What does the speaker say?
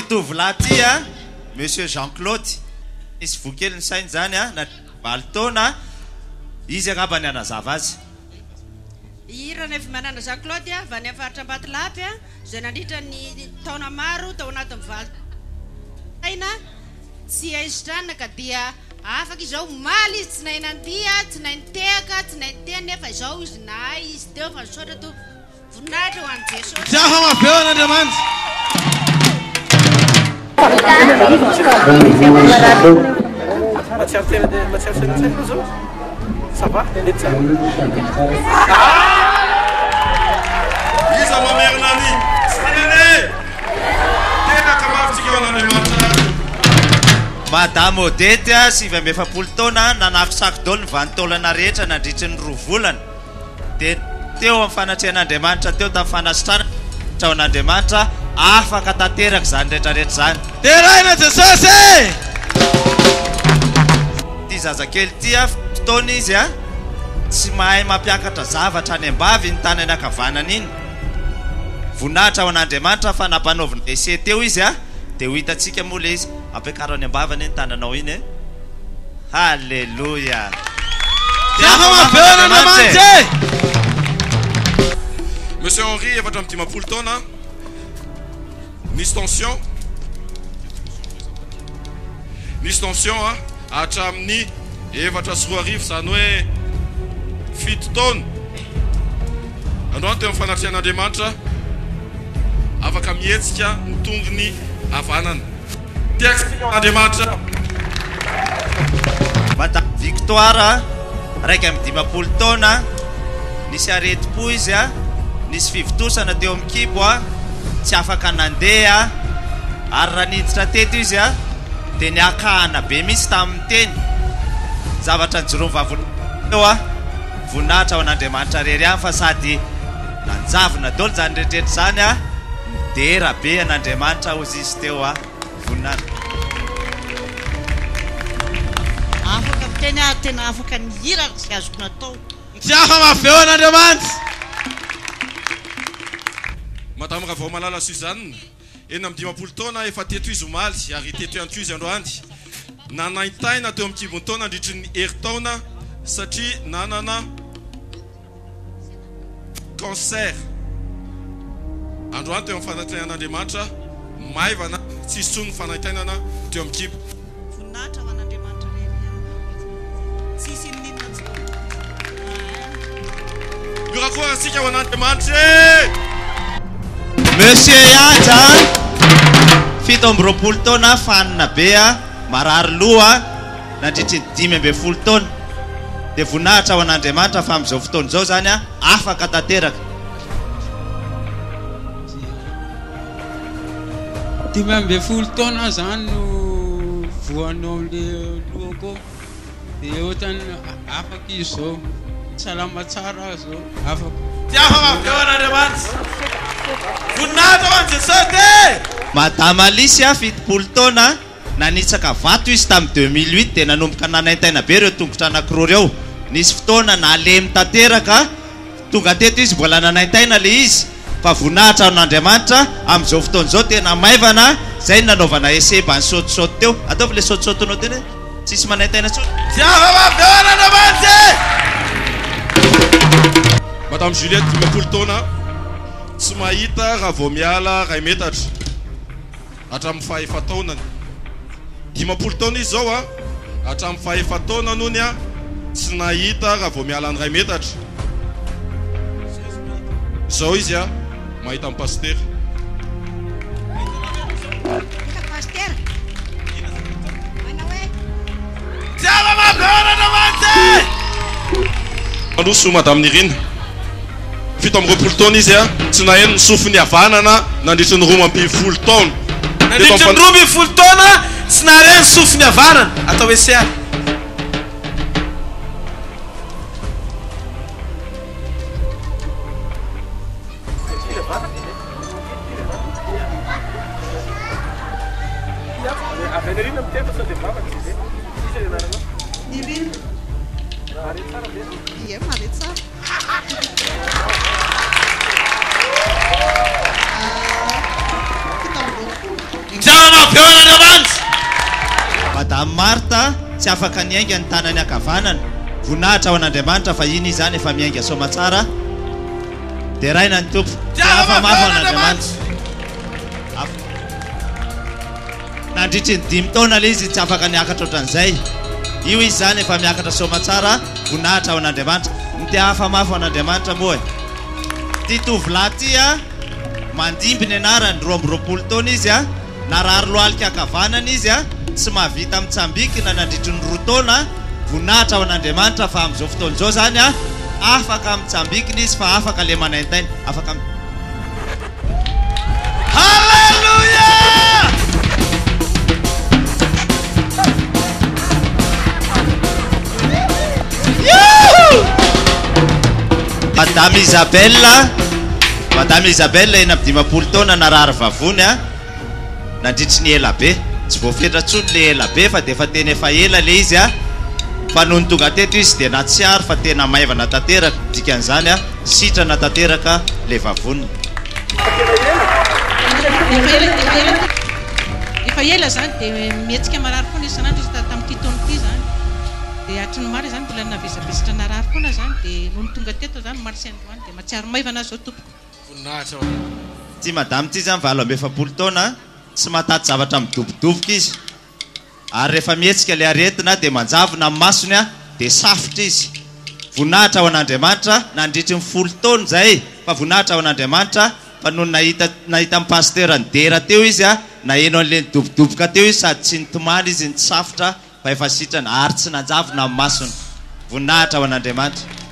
tovolahy ty a monsieur Jean-Claude izy vokely ny sainy zany a na valo taona izy angamba ny anazava azy irana efa manana Jean-Claude a vany afaritra Ambatolampy a zay nandritra ny taona maro tao anatin'ny valo aina tsy aizitrana ka dia afaka izao maly izy tsy nahay nandia tsy nahay nitehaka tsy nahay niteny nefa izao izy nahay izy teo fa nisaotra to voninahitra ho an'i Jesosy Tiafa mafeo an'Andriamanitra Iza mamerina ny sanene tena kamafitsika ao an'Andriamanitra Madame Odette a 7 taona nanako sakodolo ny vanitaolana rehetra nandritry ny 2 volana dia teo amin'ny fanatrehan'Andriamanitra teo tamin'ny fanasitrana ao an'Andriamanitra afaka tanteraka zany rehetrarehetra zany terahina Jesosy ty zazakely ty a fotoana izy a tsy mahay mampiakatra zavatra any ambavy ny tanany ankavanana iny voninahitra ao an'Andriamanitra fa nampanaoviny WC teo izy a dia ho hitantsika moa le izy ampiakaro any ambavany ny tananao iny e halleluja tiafa mafeo an'Andriamanitra Monsieur Henri efatra amby 10 taona nisy tension a hatramin'ny 7 zany hoe 7 taona androany teo amin'ny fanatrehan'Andriamanitra afaka mihetsika ny tongony havanana tiaksika Andriamanitra Madame Victoire raiky amby 10 taona nisy areti-po izy a nisy fivitosana teo amin'ny kibo a tsy afaka nandeha ary raha niditra teto izy a dia niakahana be misy tamin'ny teny zavatra nyjoromy vavonateo a voninahitra ao an'Andriamanitra rery any fa sady nanjavona dolo zany rehetrarehetra zany a dera be an'Andriamanitra ozy izy teo a voninahitra afaka miteny ary tena afaka nihira sy azoko natao tiafa mafeo an'Andriamanitra Madame Ravaomalala Suzanne eny amin'ny 10 taona efa teto izy omaly ary teto ihany koa izy androany nanaintaina teo amin'ny 10 taona andritry ny herintaona satria nanana cancer androany teo amin'ny fanatrehan'Andriamanitra maivana tsisy tsony fanaintainana teo amin'ny kibo voninahitra ho an'Andriamanitra rery tsisy inona miorakoa ansika ho an'Andriamanitra Monsieur Yanja 17 taona fanina be a marary loha nandritry ny 15 taona dia voninahitra ao an'Andriamanitra fa amin'izao fotoana izao zany a afaka tanteraka 15 taona zany no voanao le lohako dia ohatrany afaka izy zao salama tsara zao afaka tiafa mafeo an'Andriamanitra voninahitra ho an'i Jesosy Madame Alicia 70 taona nanitsaka vato izy tamin'ny 2008 dia nanomboka nanaintaina be ireo tongotra anankiroa reo nisy fotoana nalemy tanteraka tonga teto izy mbola nanaintaina le izy fa voninahitra an'Andriamanitra amin'izao fotoana izao tena maivana zay nanaovana eseba ny sotisoty teo ataovy le sotisotinao teny tsisy manaintaina tsotra tiafa mafeo an'Andriamanitra Madame Juliette 10 taona tsy mahita raha vao miala ray metatra hatramin'ny 7 taonany 10 taona izy zao a hatramin'ny 7 taona nony a tsy nahita raha vao miala ny ray metatra zao izy a mahita amin'ny paster tiafa mafeo an'Andriamanitra Aloso Madame Nirina 17 taona izy a tsy naheno ny sofiny havanana nandritry ny 12 taona nandritry ny 12 taona tsy nahare ny sofiny havanana atao hoe seara da Marta tsy afaka niainga ny tanany akavanana voninahitra ao an'Andriamanitra fa iny izany efa miainga soma tsara dia raina ny tompo afa mafy ao an'Andriamanitra nandritry ny 5 taona ilay izy tsy afaka niakatra ohatran'izay io izy zany efa miakatra soma tsara voninahitra ao an'Andriamanitra ny tia hafa mafy ao an'Andriamanitra moa ty tovolahy ty mandimby ny anarany 20 taona izy narary lohalika akavanana izy tsy mahavita mitsambika na nandritry ny 2 taona voninahitra ao an'Andriamanitra fa amin'izao fotoana izao zany afaka mitsambikina izy fa afaka le manaintainy afaka Halleluja! Madame Isabelle eny amin'ny 20 taona narary vavony nandritry ny ela be tsy voafetra tsony le ela be fa dia efa tena efa ela le izy fa noho ny tonga teto izy dia natsiary fa tena maivana tanteraka dikan'izany sitrana tanteraka le vavony efa ela zany dia mihetsika marary foana izy sanandro izy tamin'ity taona ity zany dia hatry ny maro zany mbola navezabezatra narary foana zany dia noho ny tonga teto zany maro sy androany dia matsiary maivana zao tompoko ty madame ty zany 27 taona tsy mahataty zavatra midobodoboka izy ary rehefa mihetsika le aretina dia manjavona amin'ny masony dia safotra izy voninahitra ao an'Andriamanitra nandritry ny 10 taona zay fa voninahitra ao an'Andriamanitra fa noho nahita amin'ny pasteur ny dera teo izy naheno an'le nidobodoboka teo izy sady tsy nitomany izy ny safotra fa efa sitrana ary tsy nanjavona amin'ny masony voninahitra ao an'Andriamanitra